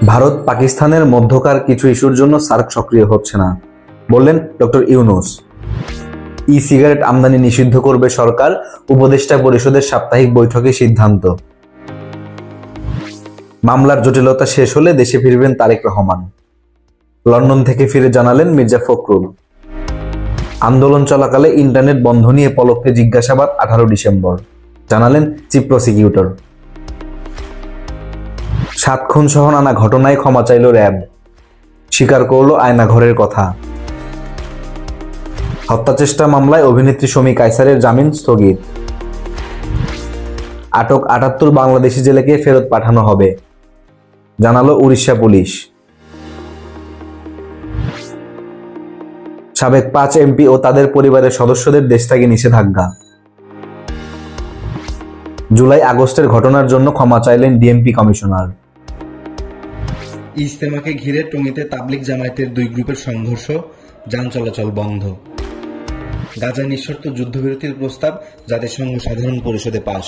ভারত পাকিস্তানের মধ্যকার কিছু ইস্যুর জন্য সার্ক সক্রিয় হচ্ছে না, বললেন ডক্টর ইউনূস। ই সিগারেট আমদানি নিষিদ্ধ করবে সরকার, উপদেষ্টা পরিষদের সাপ্তাহিক বৈঠকে সিদ্ধান্ত। মামলার জটিলতা শেষ হলে দেশে ফিরবেন তারেক রহমান, লন্ডন থেকে ফিরে জানালেন মির্জা ফখরুল। আন্দোলন চলাকালে ইন্টারনেট বন্ধ নিয়ে পলককে জিজ্ঞাসাবাদ 18 ডিসেম্বর, জানালেন চিফ প্রসিকিউটর। 7 খুন সহ নানা ঘটনায় ক্ষমা চাইল র্যাব, স্বীকার করল আয়নাঘরের কথা। হত্যাচেষ্টা মামলায় অভিনেত্রী শমী কায়সারের জামিন স্থগিত। আটক 78 বাংলাদেশি জেলেকে ফেরত পাঠানো হবে, জানালো উড়িষ্যা পুলিশ। সাবেক 5 এমপি ও তাদের পরিবারের সদস্যদের দেশ থেকে নিষেধাজ্ঞা। জুলাই আগস্টের ঘটনার জন্য ক্ষমা চাইলেন ডিএমপি কমিশনার। ইজতেমাকে ঘিরে টঙ্গীতে তাবলিগ জামায়াতের 2 গ্রুপের সংঘর্ষ, যান চলাচল বন্ধ। গাজায় নিঃশর্ত যুদ্ধবিরতির প্রস্তাব জাতিসংঘ সাধারণ পরিষদে পাস।